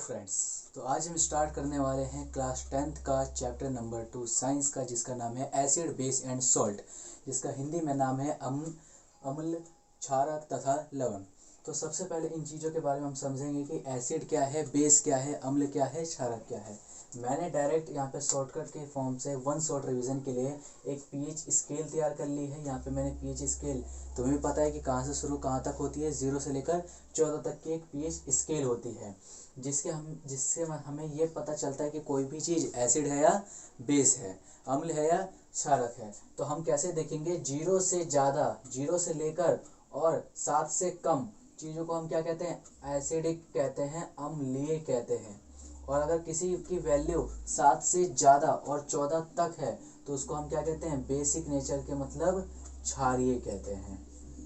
Friends, तो आज हम स्टार्ट करने वाले हैं क्लास 10th का चैप्टर नंबर 2 साइंस का, जिसका नाम है एसिड बेस एंड सॉल्ट, जिसका हिंदी में नाम है अम्ल, क्षारक तथा लवण। तो सबसे पहले इन चीज़ों के बारे में हम समझेंगे कि एसिड क्या है, बेस क्या है, अम्ल क्या है, क्षारक क्या है। मैंने डायरेक्ट यहाँ पे शॉर्टकट के फॉर्म से वन शॉट रिवीजन के लिए एक पीएच स्केल तैयार कर ली है। यहाँ पे मैंने पीएच स्केल, तुम्हें भी पता है कि कहाँ से शुरू कहाँ तक होती है, 0 से लेकर 14 तक की एक पीएच स्केल होती है, जिससे हमें ये पता चलता है कि कोई भी चीज़ एसिड है या बेस है, अम्ल है या क्षारक है। तो हम कैसे देखेंगे, 0 से ज़्यादा, 0 से लेकर और 7 से कम चीज़ों को हम क्या कहते हैं, एसिडिक कहते हैं, अम्लीय कहते हैं। और अगर किसी की वैल्यू 7 से ज़्यादा और 14 तक है तो उसको हम क्या कहते हैं, बेसिक नेचर के, मतलब क्षारीय कहते हैं।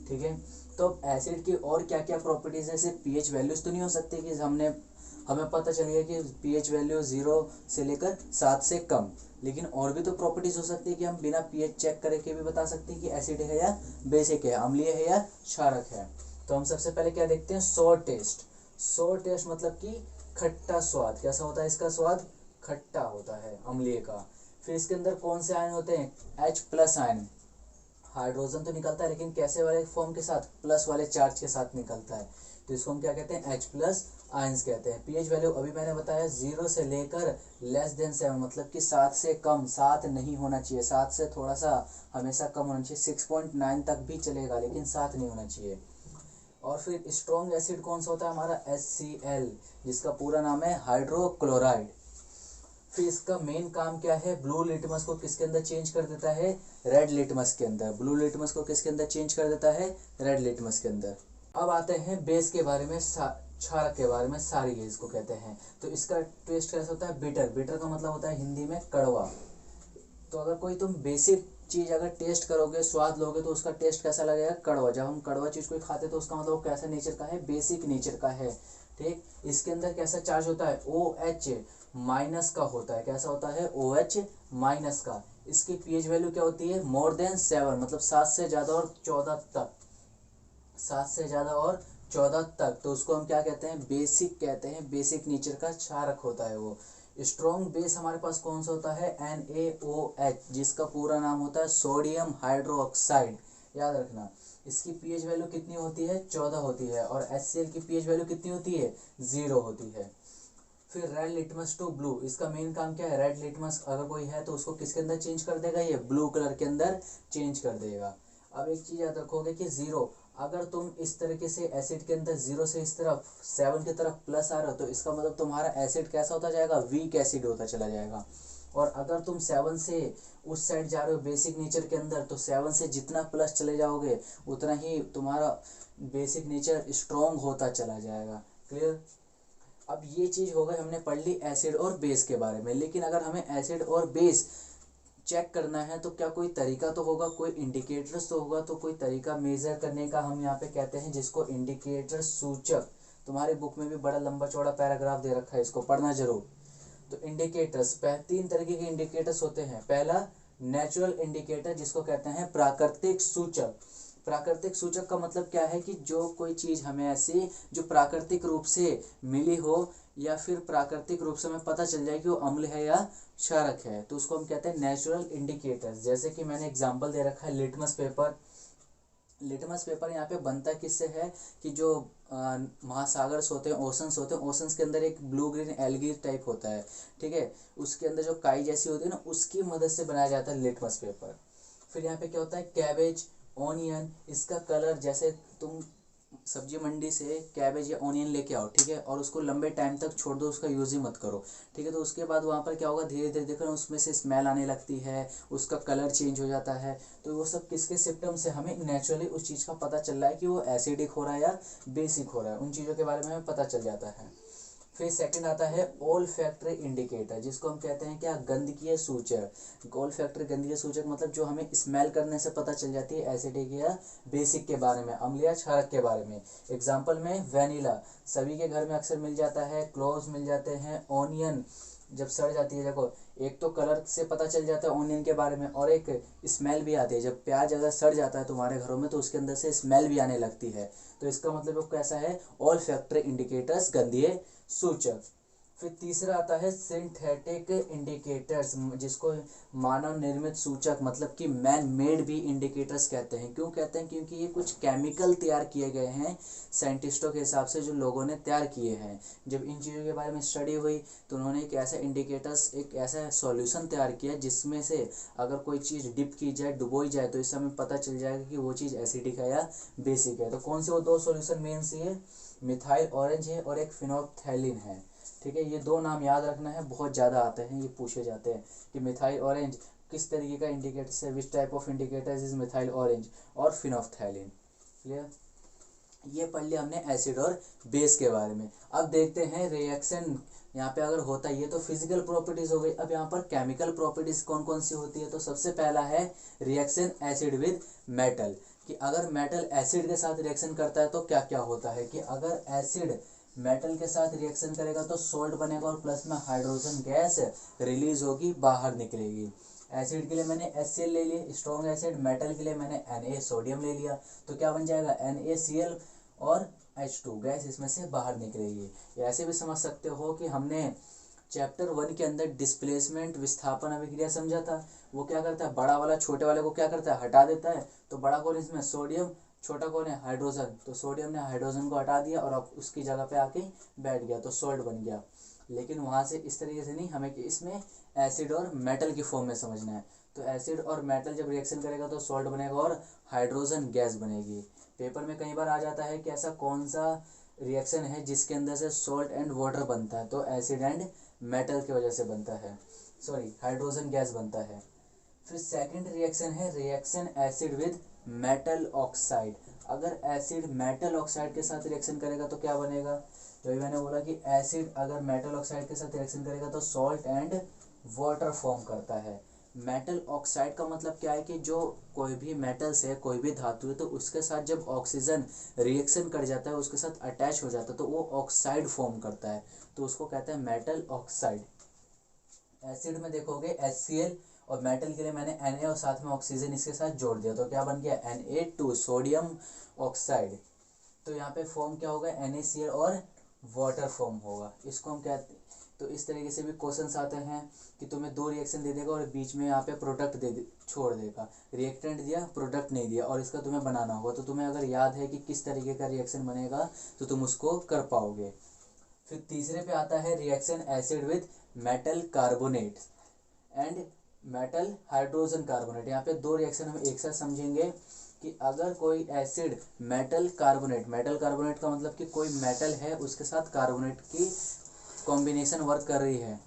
ठीक है, तो एसिड की और क्या क्या प्रॉपर्टीज है, सिर्फ पीएच वैल्यूज तो नहीं हो सकती कि हमें पता चल गया कि पीएच वैल्यू 0 से लेकर 7 से कम, लेकिन और भी तो प्रॉपर्टीज हो सकती है कि हम बिना पीएच चेक करके भी बता सकते हैं कि एसिड है या बेसिक है, अम्लीय है या क्षारक है। तो हम सबसे पहले क्या देखते हैं, सोर टेस्ट। सोर टेस्ट मतलब कि खट्टा स्वाद। कैसा होता है इसका स्वाद, खट्टा होता है अम्लीय का। फिर इसके अंदर कौन से आयन होते हैं, H+ आयन। हाइड्रोजन तो निकलता है लेकिन कैसे वाले फॉर्म के साथ, प्लस वाले चार्ज के साथ निकलता है, तो इसको हम क्या कहते हैं, H+ आयंस कहते हैं। पीएच वैल्यू अभी मैंने बताया 0 से लेकर <7, मतलब कि 7 से कम, 7 नहीं होना चाहिए, 7 से थोड़ा सा हमेशा कम होना चाहिए, 6.9 तक भी चलेगा लेकिन 7 नहीं होना चाहिए। और फिर स्ट्रॉन्ग एसिड कौन सा होता है हमारा, HCl, जिसका पूरा नाम है हाइड्रोक्लोराइड। फिर इसका मेन काम क्या है, ब्लू लिटमस को किसके अंदर चेंज कर देता है, रेड लिटमस के अंदर। ब्लू लिटमस को किसके अंदर चेंज कर देता है, रेड लिटमस के अंदर। अब आते हैं बेस के बारे में, क्षारक के बारे में, सारी इसको कहते हैं। तो इसका टेस्ट कैसा होता है, बिटर। बिटर का मतलब होता है हिंदी में कड़वा। तो अगर कोई तुम बेसिक चीज़ अगर टेस्ट करोगे, स्वाद लोगे, तो उसका टेस्ट कैसा लगेगा, कड़वा। जब हम कड़वा चीज़ को खाते तो उसका मतलब कैसा नेचर का है, बेसिक नेचर का है। ठीक, इसके अंदर कैसा चार्ज होता है, OH- का होता है। कैसा होता है, OH- का। इसकी पीएच वैल्यू क्या होती है, मोर देन 7, मतलब 7 से ज़्यादा और 14 तक, 7 से ज़्यादा और 14 तक। तो उसको हम क्या कहते हैं, बेसिक कहते हैं, बेसिक नेचर का क्षारक होता है वो। स्ट्रॉन्ग बेस हमारे पास कौन सा होता है, NaOH, जिसका पूरा नाम होता है सोडियम हाइड्रोक्साइड। याद रखना, इसकी पीएच वैल्यू कितनी होती है, 14 होती है। और HCl की पीएच वैल्यू कितनी होती है, 0 होती है। फिर रेड लिटमस टू ब्लू, इसका मेन काम क्या है, रेड लिटमस अगर कोई है तो उसको किसके अंदर चेंज कर देगा, ये ब्लू कलर के अंदर चेंज कर देगा। अब एक चीज़ याद रखोगे कि 0, अगर तुम इस तरीके से एसिड के अंदर 0 से इस तरफ 7 की तरफ प्लस आ रहे हो तो इसका मतलब तुम्हारा एसिड कैसा होता जाएगा, वीक एसिड होता चला जाएगा। और अगर तुम 7 से उस साइड जा रहे हो बेसिक नेचर के अंदर, तो 7 से जितना प्लस चले जाओगे उतना ही तुम्हारा बेसिक नेचर स्ट्रॉन्ग होता चला जाएगा। क्लियर। अब ये चीज़ हो गई, हमने पढ़ ली एसिड और बेस के बारे में। लेकिन अगर हमें एसिड और बेस चेक करना है तो क्या कोई तरीका तो होगा, कोई इंडिकेटर्स तो होगा। तो कोई तरीका मेज़र करने का हम यहाँ पे कहते हैं, जिसको इंडिकेटर सूचक। तुम्हारे बुक में भी बड़ा लंबा चौड़ा पैराग्राफ दे रखा है, इसको पढ़ना जरूर। तो इंडिकेटर्स, 3 तरीके के इंडिकेटर्स होते हैं। पहला नेचुरल इंडिकेटर, जिसको कहते हैं प्राकृतिक सूचक। प्राकृतिक सूचक का मतलब क्या है कि जो कोई चीज़ हमें ऐसी जो प्राकृतिक रूप से मिली हो, या फिर प्राकृतिक रूप से हमें पता चल जाए कि वो अम्ल है या क्षारक है, तो उसको हम कहते हैं नेचुरल इंडिकेटर्स। जैसे कि मैंने एग्जांपल दे रखा है लिटमस पेपर। लिटमस पेपर यहाँ पे बनता किससे है कि जो महासागर्स होते हैं, ओशंस होते हैं, ओशंस के अंदर एक ब्लू ग्रीन एल्गी टाइप होता है, ठीक है, उसके अंदर जो काई जैसी होती है ना, उसकी मदद से बनाया जाता है लिटमस पेपर। फिर यहाँ पे क्या होता है, कैबेज, ऑनियन, इसका कलर, जैसे तुम सब्जी मंडी से कैबेज या ऑनियन लेके आओ, ठीक है, और उसको लंबे टाइम तक छोड़ दो, उसका यूज़ ही मत करो, ठीक है, तो उसके बाद वहाँ पर क्या होगा, धीरे धीरे देखो उसमें से स्मेल आने लगती है, उसका कलर चेंज हो जाता है। तो वो सब किसके सिम्टम से हमें नेचुरली उस चीज़ का पता चल रहा है कि वो एसिडिक हो रहा है या बेसिक हो रहा है, उन चीज़ों के बारे में हमें पता चल जाता है। फिर सेकंड आता है ओल्फैक्टरी इंडिकेटर, जिसको हम कहते हैं क्या, गंधकीय सूचक। ओल्फैक्टरी गंधकीय सूचक मतलब जो हमें स्मेल करने से पता चल जाती है एसिडिक या बेसिक के बारे में, अम्ल या क्षारक के बारे में। एग्जांपल में वेनिला सभी के घर में अक्सर मिल जाता है, क्लोव्स मिल जाते हैं, ऑनियन जब सड़ जाती है, देखो एक तो कलर से पता चल जाता है ऑनियन के बारे में, और एक स्मेल भी आती है। जब प्याज अगर सड़ जाता है तुम्हारे घरों में तो उसके अंदर से स्मेल भी आने लगती है, तो इसका मतलब वो कैसा है, ऑल फैक्टरी इंडिकेटर्स, गंधीय सूचक। फिर तीसरा आता है सिंथेटिक इंडिकेटर्स, जिसको मानव निर्मित सूचक मतलब कि मैन मेड भी इंडिकेटर्स कहते हैं। क्यों कहते हैं? क्योंकि ये कुछ केमिकल तैयार किए गए हैं साइंटिस्टों के हिसाब से, जो लोगों ने तैयार किए हैं। जब इन चीज़ों के बारे में स्टडी हुई तो उन्होंने एक ऐसा इंडिकेटर्स, एक ऐसा सॉल्यूशन तैयार किया जिसमें से अगर कोई चीज़ डिप की जाए, डुबोई जाए, तो इससे हमें पता चल जाएगा कि वो चीज़ एसिडिक है या बेसिक है। तो कौन से वो दो सॉल्यूशन मेन से है? मिथाइल ऑरेंज है और एक फिनोल्फथैलीन है। ठीक है, ये दो नाम याद रखना है, बहुत ज़्यादा आते हैं, ये पूछे जाते हैं कि मिथाइल ऑरेंज किस तरीके का इंडिकेटर है, विच type of indicator is methyl orange, और फिनोल्फथैलीन। क्लियर? ये पढ़ लिया हमने एसिड और बेस के बारे में। अब देखते हैं रिएक्शन यहाँ पे अगर होता है, ये तो फिजिकल प्रॉपर्टीज हो गई। अब यहाँ पर केमिकल प्रॉपर्टीज कौन कौन सी होती है? तो सबसे पहला है रिएक्शन एसिड विद मेटल, कि अगर मेटल एसिड के साथ रिएक्शन करता है तो क्या क्या होता है, कि अगर एसिड मेटल के साथ रिएक्शन करेगा तो सोल्ट बनेगा और प्लस में हाइड्रोजन गैस रिलीज होगी, बाहर निकलेगी। एसिड के लिए मैंने HCl ले लिया, स्ट्रॉन्ग एसिड। मेटल के लिए मैंने Na सोडियम ले लिया, तो क्या बन जाएगा? NaCl और H2 गैस इसमें से बाहर निकलेगी। ऐसे भी समझ सकते हो कि हमने चैप्टर 1 के अंदर डिस्प्लेसमेंट विस्थापन अभिक्रिया समझा था। वो क्या करता है? बड़ा वाला छोटे वाले को क्या करता है? हटा देता है। तो बड़ा कौन है इसमें? सोडियम। छोटा कौन है? हाइड्रोजन। तो सोडियम ने हाइड्रोजन को हटा दिया और अब उसकी जगह पे आके बैठ गया, तो सोल्ट बन गया। लेकिन वहाँ से इस तरीके से नहीं, हमें कि इसमें एसिड और मेटल की फॉर्म में समझना है। तो एसिड और मेटल जब रिएक्शन करेगा तो सोल्ट बनेगा और हाइड्रोजन गैस बनेगी। पेपर में कई बार आ जाता है कि ऐसा कौन सा रिएक्शन है जिसके अंदर से सोल्ट एंड वाटर बनता है, तो एसिड एंड मेटल की वजह से बनता है, सॉरी हाइड्रोजन गैस बनता है। फिर सेकंड रिएक्शन है reaction acid with metal oxide. अगर एसिड मेटल ऑक्साइड के साथ रिएक्शन करेगा तो क्या बनेगा? जो मैंने बोला कि एसिड अगर मेटल ऑक्साइड के साथ रिएक्शन करेगा तो सॉल्ट एंड वाटर फॉर्म करता है। मेटल ऑक्साइड का मतलब क्या है कि जो कोई भी मेटल्स है, कोई भी धातु है, तो उसके साथ जब ऑक्सीजन रिएक्शन कर जाता है, उसके साथ अटैच हो जाता है, तो वो ऑक्साइड फॉर्म करता है, तो उसको कहते हैं मेटल ऑक्साइड। एसिड में देखोगे HCl, और मेटल के लिए मैंने Na और साथ में ऑक्सीजन इसके साथ जोड़ दिया, तो क्या बन गया? Na2 sodium oxide. तो यहाँ पे फॉर्म क्या होगा? NaCl और वाटर फॉर्म होगा। इसको हम कहते, तो इस तरीके से भी क्वेश्चंस आते हैं कि तुम्हें दो रिएक्शन दे देगा और बीच में यहाँ पे प्रोडक्ट छोड़ देगा, रिएक्टेंट दिया, प्रोडक्ट नहीं दिया, और इसका तुम्हें बनाना होगा। तो तुम्हें अगर याद है कि किस तरीके का रिएक्शन बनेगा तो तुम उसको कर पाओगे। फिर तीसरे पे आता है reaction acid with metal carbonate and metal hydrogen carbonate. यहाँ पे दो रिएक्शन हम एक साथ समझेंगे कि अगर कोई एसिड मेटल कार्बोनेट का मतलब कि कोई मेटल है उसके साथ कार्बोनेट की कॉम्बिनेशन वर्क कर रही है,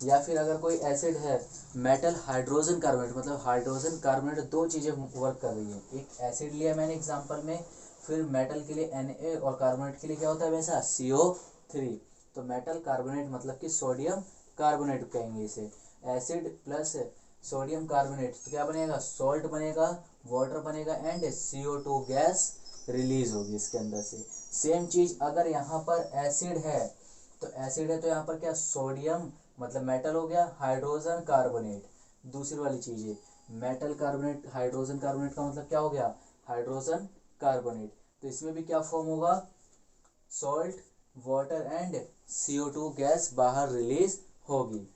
या फिर अगर कोई एसिड है मेटल हाइड्रोजन कार्बोनेट, मतलब हाइड्रोजन कार्बोनेट दो चीज़ें वर्क कर रही है। एक एसिड लिया मैंने एग्जांपल में, फिर मेटल के लिए Na और कार्बोनेट के लिए क्या होता है वैसा? CO3। तो मेटल कार्बोनेट मतलब कि सोडियम कार्बोनेट कहेंगे इसे। एसिड प्लस सोडियम कार्बोनेट तो क्या बनेगा? सॉल्ट बनेगा, वाटर बनेगा एंड CO2 गैस रिलीज होगी इसके अंदर से। सेम चीज अगर यहाँ पर एसिड है तो यहाँ पर क्या? सोडियम मतलब मेटल हो गया, हाइड्रोजन कार्बोनेट। दूसरी वाली चीज है मेटल कार्बोनेट, हाइड्रोजन कार्बोनेट का मतलब क्या हो गया? Hydrogen carbonate. तो इसमें भी क्या फॉर्म होगा? Salt, water and CO2 gas बाहर रिलीज होगी।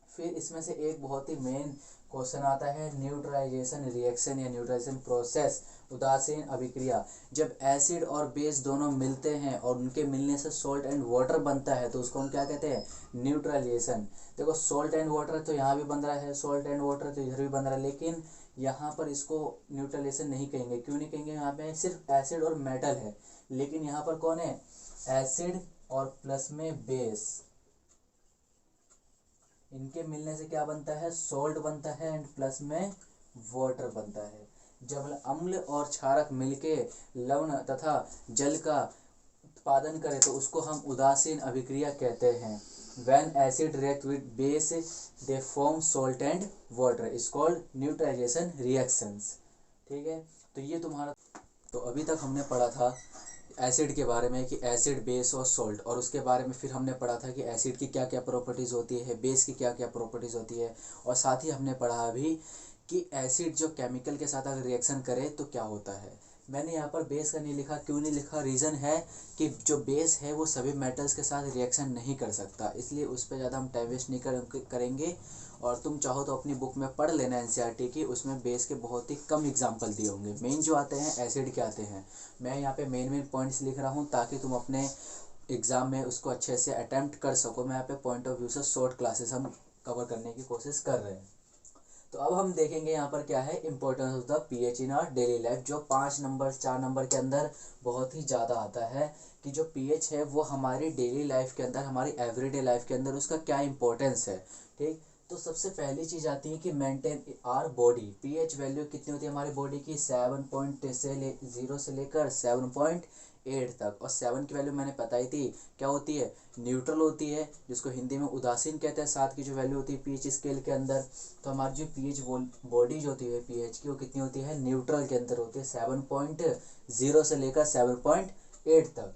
फिर इसमें से एक बहुत ही मेन क्वेश्चन आता है न्यूट्रलाइजेशन रिएक्शन या न्यूट्रलाइजेशन प्रोसेस, उदासीन अभिक्रिया। जब एसिड और बेस दोनों मिलते हैं और उनके मिलने से सॉल्ट एंड वाटर बनता है तो उसको हम क्या कहते हैं? न्यूट्रलाइजेशन। देखो सॉल्ट एंड वाटर तो यहाँ भी बन रहा है, सॉल्ट एंड वाटर तो इधर भी बन रहा है, लेकिन यहाँ पर इसको न्यूट्रलाइजेशन नहीं कहेंगे। क्यों नहीं कहेंगे? यहाँ पे सिर्फ एसिड और मेटल है, लेकिन यहाँ पर कौन है? एसिड और प्लस में बेस, इनके मिलने से क्या बनता है? सॉल्ट बनता है एंड प्लस में वाटर बनता है। जब अम्ल और क्षारक मिलके लवण तथा जल का उत्पादन करे तो उसको हम उदासीन अभिक्रिया कहते हैं। When acid react with base they form salt and water is called neutralization reactions। ठीक है, तो ये तुम्हारा, तो अभी तक हमने पढ़ा था एसिड के बारे में कि एसिड, बेस और सॉल्ट, और उसके बारे में फिर हमने पढ़ा था कि एसिड की क्या क्या प्रॉपर्टीज़ होती है, बेस की क्या क्या प्रॉपर्टीज़ होती है, और साथ ही हमने पढ़ा अभी कि एसिड जो केमिकल के साथ अगर रिएक्शन करे तो क्या होता है। मैंने यहाँ पर बेस का नहीं लिखा, क्यों नहीं लिखा, रीज़न है कि जो बेस है वो सभी मेटल्स के साथ रिएक्शन नहीं कर सकता, इसलिए उस पर ज़्यादा हम टाइम वेस्ट नहीं करेंगे। और तुम चाहो तो अपनी बुक में पढ़ लेना एनसीईआरटी की, उसमें बेस के बहुत ही कम एग्जाम्पल दिए होंगे। मेन जो आते हैं एसिड के आते हैं। मैं यहाँ पे मेन पॉइंट्स लिख रहा हूँ ताकि तुम अपने एग्ज़ाम में उसको अच्छे से अटैम्प्ट कर सको। मैं यहाँ पे पॉइंट ऑफ व्यू से शॉर्ट क्लासेस हम कवर करने की कोशिश कर रहे हैं। तो अब हम देखेंगे यहाँ पर क्या है importance of the pH in our daily life, जो 4 नंबर के अंदर बहुत ही ज़्यादा आता है कि जो पीएच है वो हमारी डेली लाइफ के अंदर, हमारी एवरीडे लाइफ के अंदर उसका क्या इंपॉर्टेंस है। ठीक, तो सबसे पहली चीज़ आती है कि maintain our body. PH value कितनी होती है हमारी बॉडी की, 7.0 से लेकर 7.8 तक। और 7 की वैल्यू मैंने बताई थी क्या होती है, न्यूट्रल होती है, जिसको हिंदी में उदासीन कहते हैं। 7 की जो वैल्यू होती है पीएच स्केल के अंदर, तो हमारी जो पीएच बॉडी जो होती है पीएच की, वो कितनी होती है, न्यूट्रल के अंदर होती है, 7.0 से लेकर 7.8 तक।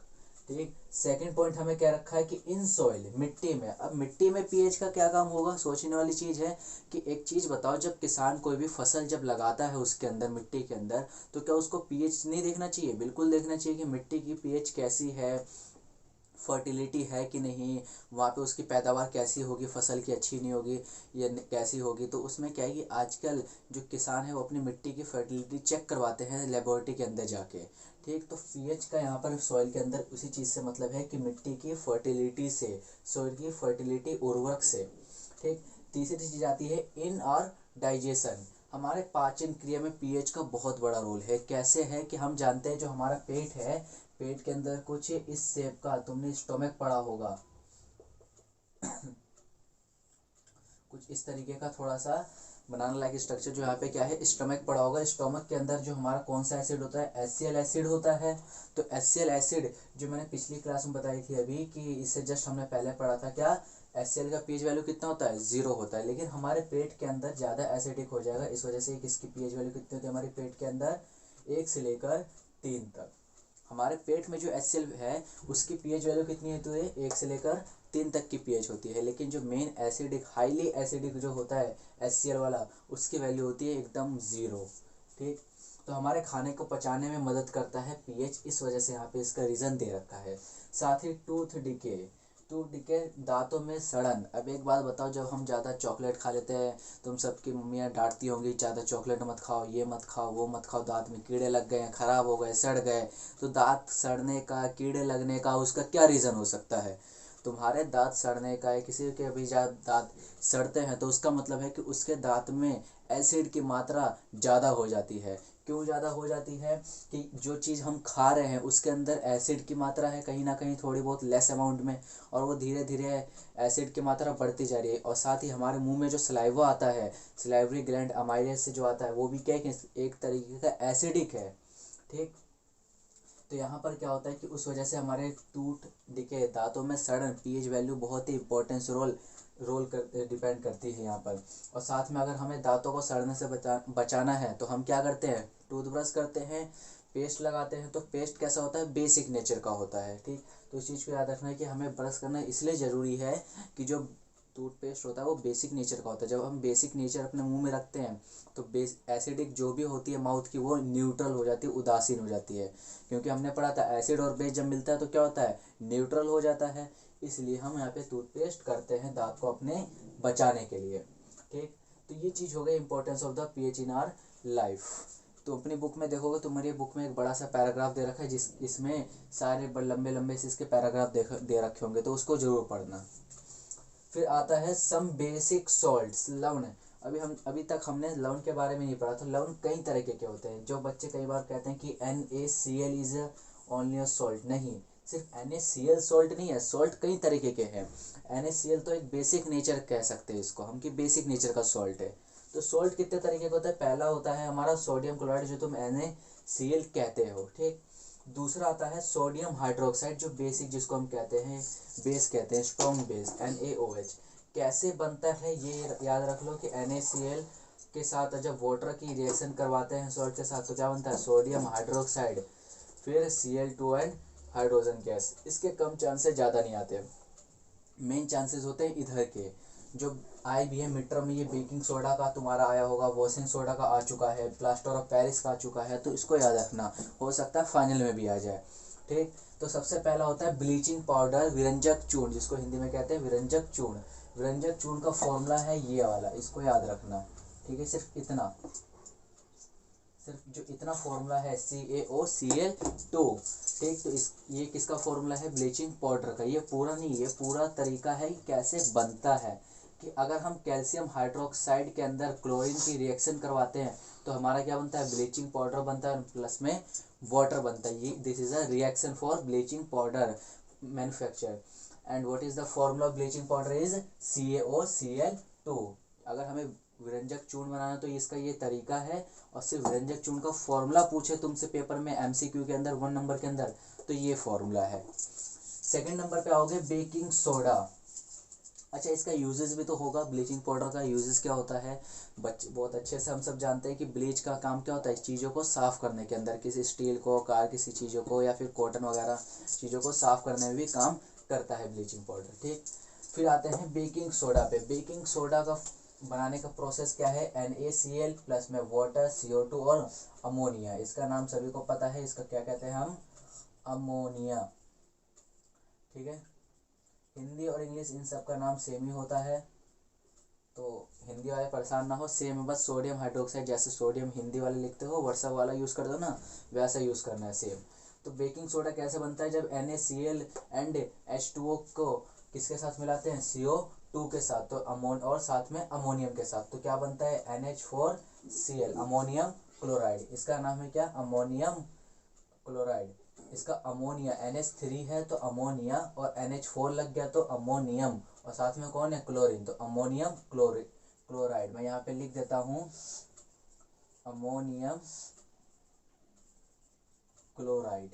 ठीक, सेकंड पॉइंट हमें क्या रखा है कि इन सॉइल, मिट्टी में। अब मिट्टी में पीएच का क्या काम होगा, सोचने वाली चीज़ है कि एक चीज़ बताओ, जब किसान कोई भी फसल जब लगाता है उसके अंदर, मिट्टी के अंदर, तो क्या उसको पीएच नहीं देखना चाहिए? बिल्कुल देखना चाहिए कि मिट्टी की पीएच कैसी है, फर्टिलिटी है कि नहीं, वहाँ पे उसकी पैदावार कैसी होगी, फसल की अच्छी नहीं होगी या कैसी होगी। तो उसमें क्या है कि आजकल जो किसान है वो अपनी मिट्टी की फर्टिलिटी चेक करवाते हैं लेबोरेटरी के अंदर जाके। ठीक, तो पीएच का यहाँ पर सॉइल के अंदर उसी चीज़ से मतलब है कि मिट्टी की फर्टिलिटी से, सॉइल की फर्टिलिटी, उर्वरक से। ठीक, तीसरी चीज़ आती है इन और डाइजेशन। हमारे पाचन क्रिया में पीएच का बहुत बड़ा रोल है। कैसे है कि हम जानते हैं जो हमारा पेट है, पेट के अंदर कुछ इस शेप का, तुमने स्टोमक पढ़ा होगा कुछ इस तरीके का थोड़ा सा बनाना लाइक स्ट्रक्चर, जो यहाँ पे क्या है स्टोमक पड़ा होगा। स्टोमक के अंदर जो हमारा कौन सा एसिड होता है, एचसीएल एसिड होता है। तो एचसीएल एसिड जो मैंने पिछली क्लास में बताई थी अभी, कि इससे जस्ट हमने पहले पढ़ा था क्या, एचसीएल का पीएच वैल्यू कितना होता है, 0 होता है। लेकिन हमारे पेट के अंदर ज़्यादा एसिडिक हो जाएगा, इस वजह से इसकी पीएच वैल्यू कितनी होती है हमारे पेट के अंदर, 1 से लेकर 3 तक। हमारे पेट में जो एचसीएल है उसकी पीएच वैल्यू कितनी होती है, 1 से लेकर 3 तक की पीएच होती है। लेकिन जो मेन एसिडिक, हाईली एसिडिक जो होता है एचसीएल वाला, उसकी वैल्यू होती है एकदम 0। ठीक, तो हमारे खाने को पचाने में मदद करता है पीएच, इस वजह से यहाँ पे इसका रीज़न दे रखा है। साथ ही टूथ डिके, दांतों में सड़न। अब एक बात बताओ, जब हम ज़्यादा चॉकलेट खा लेते हैं, तुम सबकी मम्मियाँ डांटती होंगी ज़्यादा चॉकलेट मत खाओ, ये मत खाओ, वो मत खाओ, दांत में कीड़े लग गए, ख़राब हो गए, सड़ गए। तो दांत सड़ने का, कीड़े लगने का उसका क्या रीज़न हो सकता है? तुम्हारे दांत सड़ने का है, किसी के भी दांत सड़ते हैं तो उसका मतलब है कि उसके दांत में एसिड की मात्रा ज़्यादा हो जाती है। क्यों ज़्यादा हो जाती है, कि जो चीज़ हम खा रहे हैं उसके अंदर एसिड की मात्रा है कहीं ना कहीं थोड़ी बहुत लेस अमाउंट में, और वो धीरे धीरे एसिड की मात्रा बढ़ती जा रही है। और साथ ही हमारे मुंह में जो सलाइवा आता है, सलाइवरी ग्लैंड अमाइलेस से जो आता है, वो भी क्या है कि एक तरीके का एसिडिक है। ठीक, तो यहाँ पर क्या होता है कि उस वजह से हमारे टूथ डिके, दांतों में सड़न, पीएच वैल्यू बहुत ही इंपॉर्टेंस डिपेंड करती है यहाँ पर। और साथ में अगर हमें दांतों को सड़ने से बचाना है तो हम क्या करते हैं, टूथब्रश करते हैं, पेस्ट लगाते हैं। तो पेस्ट कैसा होता है, बेसिक नेचर का होता है। ठीक, तो इस चीज़ को याद रखना है कि हमें ब्रश करना इसलिए ज़रूरी है कि जो टूथपेस्ट होता है वो बेसिक नेचर का होता है। जब हम बेसिक नेचर अपने मुंह में रखते हैं तो एसिडिक जो भी होती है माउथ की, वो न्यूट्रल हो जाती है, उदासीन हो जाती है। क्योंकि हमने पढ़ा था एसिड और बेस जब मिलता है तो क्या होता है, न्यूट्रल हो जाता है। इसलिए हम यहाँ पे टूथपेस्ट करते हैं दांत को अपने बचाने के लिए। ठीक, तो ये चीज़ हो गई importance of the pH in our life. तो अपनी बुक में देखोगे, तुम्हारी बुक में एक बड़ा सा पैराग्राफ दे रखा है, इसमें सारे लंबे लंबे से इसके पैराग्राफ दे रखे होंगे, तो उसको जरूर पढ़ना। फिर आता है सम बेसिक सॉल्ट्स, लवण। अभी तक हमने लवण के बारे में नहीं पढ़ा। तो लवण कई तरह के होते हैं। जो बच्चे कई बार कहते हैं कि NaCl is only a salt, नहीं, सिर्फ NaCl सॉल्ट नहीं है, सॉल्ट कई तरीके के हैं। NaCl तो एक बेसिक नेचर कह सकते हैं इसको हम, कि बेसिक नेचर का सॉल्ट है। तो सॉल्ट कितने तरीके का होता है, पहला होता है हमारा सोडियम क्लोराइड, जो तुम NaCl कहते हो। ठीक, दूसरा आता है सोडियम हाइड्रोक्साइड, जो बेसिक, जिसको हम कहते हैं बेस कहते हैं, स्ट्रॉन्ग बेस, NaOH। कैसे बनता है ये याद रख लो कि NaCl के साथ जब वाटर की रिएक्शन करवाते हैं सॉल्ट के साथ, तो क्या बनता है, सोडियम हाइड्रोक्साइड, फिर Cl2 एंड हाइड्रोजन गैस। इसके कम चांसेस, ज़्यादा नहीं आते। मेन चांसेस होते हैं इधर के, जो आए भी है मिड टर्म में, ये बेकिंग सोडा का तुम्हारा आया होगा, वॉशिंग सोडा का आ चुका है, प्लास्टर ऑफ पेरिस का आ चुका है, तो इसको याद रखना, हो सकता है फाइनल में भी आ जाए। ठीक, तो सबसे पहला होता है ब्लीचिंग पाउडर, विरंजक चूर्ण, जिसको हिंदी में कहते हैं विरंजक चूर्ण। विरंजक चूर्ण का फॉर्मूला है ये वाला, इसको याद रखना। ठीक है, सिर्फ इतना, सिर्फ जो इतना फॉर्मूला है CaOCl2। ठीक, तो ये किसका फॉर्मूला है, ब्लीचिंग पाउडर का। ये पूरा नहीं, ये पूरा तरीका है कि कैसे बनता है, कि अगर हम कैल्शियम हाइड्रोक्साइड के अंदर क्लोरीन की रिएक्शन करवाते हैं तो हमारा क्या बनता है, ब्लीचिंग पाउडर बनता है, प्लस में वाटर बनता है। ये this is a reaction for bleaching powder manufacture, and what is the formula of bleaching powder is CaOCl2। अगर हमें विरंजक चूर्ण बनाना तो इसका ये तरीका है, और सिर्फ विरंजक चूर्ण का फॉर्मूला पूछे तुमसे पेपर में MCQ के अंदर 1 नंबर के अंदर, तो ये फॉर्मूला है। सेकंड नंबर पे आओगे बेकिंग सोडा। अच्छा, इसका यूजेस भी तो होगा, ब्लीचिंग पाउडर का यूजेस क्या होता है, बच्चे बहुत अच्छे से हम सब जानते हैं कि ब्लीच का काम क्या होता है, चीज़ों को साफ़ करने के अंदर, किसी स्टील को, कार किसी चीज़ों को, या फिर कॉटन वगैरह चीज़ों को साफ़ करने में भी काम करता है ब्लीचिंग पाउडर। ठीक, फिर आते हैं बेकिंग सोडा पे। बेकिंग सोडा का बनाने का प्रोसेस क्या है, NaCl प्लस में वाटर, CO2 और अमोनिया। इसका नाम सभी को पता है, इसका क्या कहते हैं हम, अमोनिया। ठीक है, हिंदी और इंग्लिश इन सब का नाम सेम ही होता है, तो हिंदी वाले परेशान ना हो, सेम है, बस सोडियम हाइड्रोक्साइड, जैसे सोडियम हिंदी वाले लिखते हो वर्षा वाला यूज़ कर दो ना, वैसा यूज़ करना है सेम। तो बेकिंग सोडा कैसे बनता है, जब NaCl एंड H2O को किसके साथ मिलाते हैं, CO2 के साथ, तो और साथ में अमोनियम के साथ, तो क्या बनता है, NH4Cl, अमोनियम क्लोराइड। इसका नाम है क्या, अमोनियम क्लोराइड। इसका अमोनिया NH3 है तो अमोनिया, और NH4 लग गया तो अमोनियम, और साथ में कौन है, क्लोरीन, तो अमोनियम क्लोराइड। मैं यहाँ पे लिख देता हूँ अमोनियम क्लोराइड।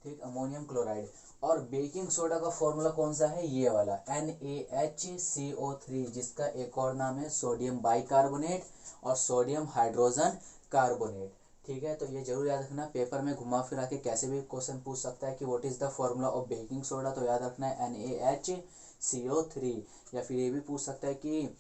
ठीक, अमोनियम क्लोराइड। और बेकिंग सोडा का फॉर्मूला कौन सा है, ये वाला NaHCO3, जिसका एक और नाम है सोडियम बाइकार्बोनेट और सोडियम हाइड्रोजन कार्बोनेट। ठीक है, तो ये जरूर याद रखना, पेपर में घुमा फिरा के कैसे भी क्वेश्चन पूछ सकता है कि what is the formula of baking soda, तो याद रखना है NaHCO3। या फिर ये भी पूछ सकता है कि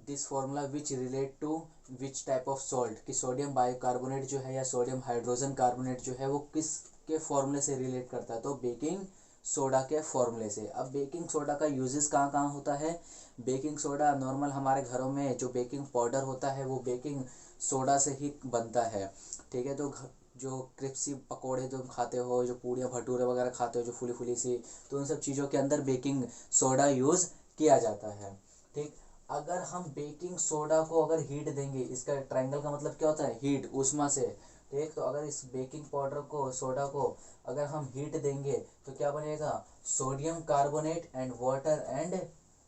this formula which relate to which type of salt, कि सोडियम बाइकार्बोनेट जो है या सोडियम हाइड्रोजन कार्बोनेट जो है वो किस के फॉर्मूले से रिलेट करता है, तो बेकिंग सोडा के फॉर्मूले से। अब बेकिंग सोडा का यूजेस कहाँ कहाँ होता है, बेकिंग सोडा नॉर्मल हमारे घरों में जो बेकिंग पाउडर होता है वो बेकिंग सोडा से ही बनता है। ठीक है, तो जो क्रिस्पी पकोड़े जो खाते हो, जो पूड़ियाँ भटूरे वगैरह खाते हो जो फुली फुली सी, तो उन सब चीज़ों के अंदर बेकिंग सोडा यूज़ किया जाता है। ठीक, अगर हम बेकिंग सोडा को अगर हीट देंगे, इसका ट्रायंगल का मतलब क्या होता है, हीट, ऊष्मा से। ठीक, तो अगर इस बेकिंग पाउडर को, सोडा को अगर हम हीट देंगे तो क्या बनेगा, sodium carbonate and water and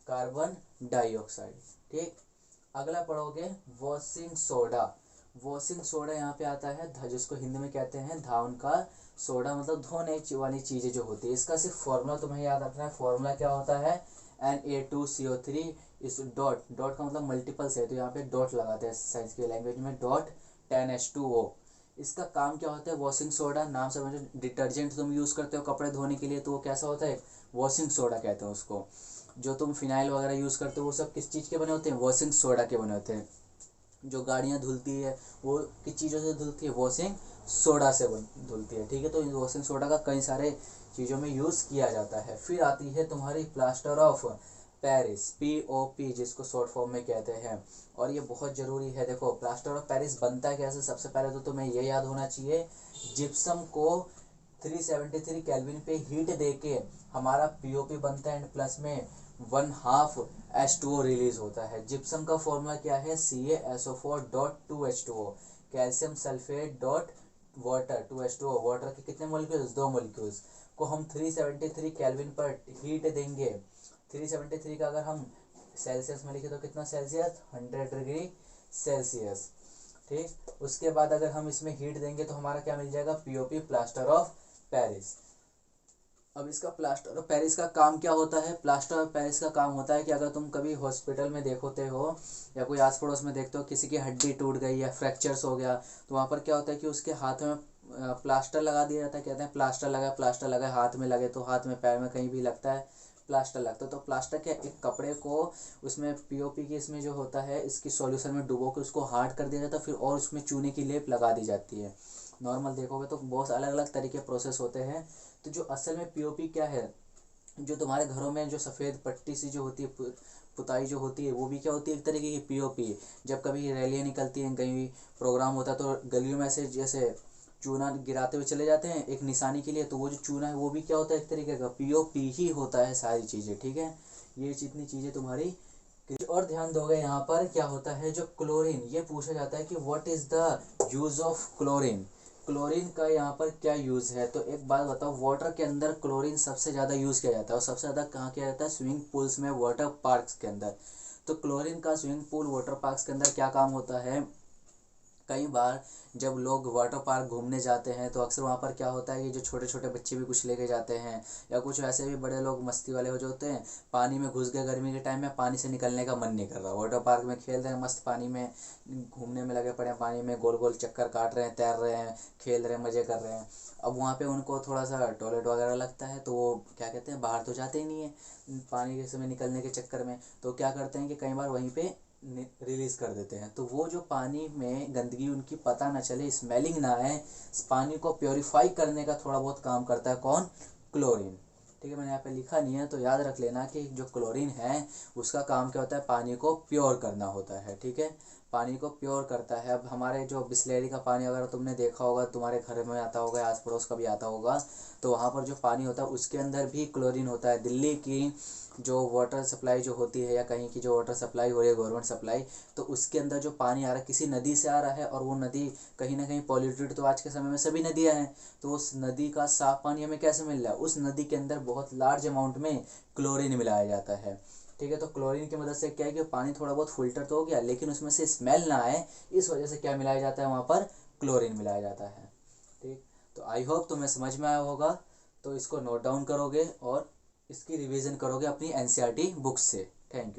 carbon dioxide. ठीक, अगला पढ़ोगे वॉशिंग सोडा। वॉशिंग सोडा यहाँ पे आता है, जिसको हिंदी में कहते हैं धावन का सोडा, मतलब धोने वाली चीज़ें जो होती है। इसका सिर्फ फॉर्मूला तुम्हें याद रखना है, फॉर्मूला क्या होता है, Na2CO3, इस डॉट का मतलब मल्टीपल्स है, तो यहाँ पे डॉट लगाते हैं साइंस की लैंग्वेज में, डॉट 10H2O। इसका काम क्या होता है, वॉशिंग सोडा, नाम से समझो, डिटर्जेंट तुम यूज़ करते हो कपड़े धोने के लिए तो वो कैसा होता है, वॉशिंग सोडा कहते हैं उसको। जो तुम फिनाइल वगैरह यूज़ करते हो वो सब किस चीज़ के बने होते हैं, वॉशिंग सोडा के बने होते हैं। जो गाड़ियाँ धुलती है वो किस चीज़ों से धुलती है, वॉशिंग सोडा से धुलती है। ठीक है, तो वॉशिंग सोडा का कई सारे चीज़ों में यूज़ किया जाता है। फिर आती है तुम्हारी प्लास्टर ऑफ पेरिस, POP, जिसको शॉर्ट फॉर्म में कहते हैं, और ये बहुत ज़रूरी है। देखो प्लास्टर ऑफ पेरिस बनता है कैसे, सबसे पहले तो तुम्हें ये याद होना चाहिए, जिप्सम को 373 केल्विन पे हीट देके हमारा POP बनता है, एंड प्लस में 1/2 H2O रिलीज होता है। जिप्सम का फॉर्मूला क्या है, CaSO4.2H2O, calcium sulphate dot water 2H2O, water के कितने मॉलिक्यूल्स, 2 मॉलिक्यूल्स को हम 373 केल्विन पर हीट देंगे। 373 का अगर हम सेल्सियस में लिखे तो कितना सेल्सियस, 100 डिग्री सेल्सियस। ठीक, उसके बाद अगर हम इसमें हीट देंगे तो हमारा क्या मिल जाएगा, POP, प्लास्टर ऑफ पेरिस। अब इसका प्लास्टर ऑफ पेरिस का काम क्या होता है, प्लास्टर ऑफ पेरिस का काम होता है कि अगर तुम कभी हॉस्पिटल में देखते हो या कोई आस पड़ोस में देखते हो किसी की हड्डी टूट गई या फ्रैक्चर्स हो गया, तो वहाँ पर क्या होता है कि उसके हाथ में प्लास्टर लगा दिया जाता है। कहते हैं प्लास्टर लगा, हाथ में लगे तो हाथ में पैर में कहीं भी लगता है प्लास्टर लगता है। तो प्लास्टर क्या, एक कपड़े को उसमें पीओपी की इसमें जो होता है इसकी सॉल्यूशन में डुबो के उसको हार्ड कर दिया जाता है, फिर और उसमें चूने की लेप लगा दी जाती है। नॉर्मल देखोगे तो बहुत अलग अलग तरीके प्रोसेस होते हैं। तो जो असल में पीओपी क्या है, जो तुम्हारे घरों में जो सफ़ेद पट्टी सी जो होती है, पुताई जो होती है, वो भी क्या होती है, एक तरीके की पीओपी। जब कभी रैलियाँ निकलती हैं, कहीं भी प्रोग्राम होता है, तो गलियों में से जैसे चूना गिराते हुए चले जाते हैं एक निशानी के लिए, तो वो जो चूना है वो भी क्या होता है, एक तरीके का पीओपी ही होता है सारी चीज़ें, ठीक है। ये जितनी चीज़ें तुम्हारी। और ध्यान दोगे यहाँ पर क्या होता है, जो क्लोरीन, ये पूछा जाता है कि what is the use of chlorine, chlorine का यहाँ पर क्या यूज़ है। तो एक बात बताओ, वाटर के अंदर क्लोरीन सबसे ज़्यादा यूज़ किया जाता है, और सबसे ज़्यादा कहाँ किया जाता है, स्विमिंग पूल्स में, वाटर पार्क्स के अंदर। तो क्लोरीन का स्विमिंग पूल, वाटर पार्क्स के अंदर क्या काम होता है, कई बार जब लोग वाटर पार्क घूमने जाते हैं तो अक्सर वहाँ पर क्या होता है कि जो छोटे छोटे बच्चे भी कुछ लेके जाते हैं, या कुछ वैसे भी बड़े लोग मस्ती वाले हो जो होते हैं, पानी में घुस गए गर्मी के टाइम में, पानी से निकलने का मन नहीं कर रहा, वाटर पार्क में खेल रहे हैं, मस्त पानी में घूमने में लगे पड़े हैं, पानी में गोल गोल चक्कर काट रहे हैं, तैर रहे हैं, खेल रहे हैं, मज़े कर रहे हैं। अब वहाँ पे उनको थोड़ा सा टॉयलेट वगैरह लगता है, तो वो क्या कहते हैं, बाहर तो जाते ही नहीं है पानी के समय निकलने के चक्कर में, तो क्या करते हैं कि कई बार वहीं पे रिलीज़ कर देते हैं। तो वो जो पानी में गंदगी उनकी पता ना चले, स्मेलिंग ना आए, इस पानी को प्योरीफाई करने का थोड़ा बहुत काम करता है कौन, क्लोरीन। ठीक है, मैंने यहाँ पे लिखा नहीं है तो याद रख लेना कि जो क्लोरीन है उसका काम क्या होता है, पानी को प्योर करना होता है, ठीक है, पानी को प्योर करता है। अब हमारे जो बिस्लेरी का पानी अगर तुमने देखा होगा, तुम्हारे घर में आता होगा, आस पड़ोस का भी आता होगा, तो वहाँ पर जो पानी होता है उसके अंदर भी क्लोरीन होता है। दिल्ली की जो वाटर सप्लाई जो होती है, या कहीं की जो वाटर सप्लाई हो रही है गवर्नमेंट सप्लाई, तो उसके अंदर जो पानी आ रहा है किसी नदी से आ रहा है, और वो नदी कहीं ना कहीं पॉल्यूटेड, तो आज के समय में सभी नदियाँ हैं, तो उस नदी का साफ पानी हमें कैसे मिल रहा है, उस नदी के अंदर बहुत लार्ज अमाउंट में क्लोरीन मिलाया जाता है, ठीक है। तो क्लोरीन की मदद से क्या है कि पानी थोड़ा बहुत फिल्टर तो हो गया, लेकिन उसमें से स्मेल ना आए, इस वजह से क्या मिलाया जाता है, वहाँ पर क्लोरीन मिलाया जाता है, ठीक। तो आई होप तुम्हें समझ में आया होगा, तो इसको नोट डाउन करोगे और इसकी रिवीजन करोगे अपनी एनसीईआरटी बुक से। Thank you.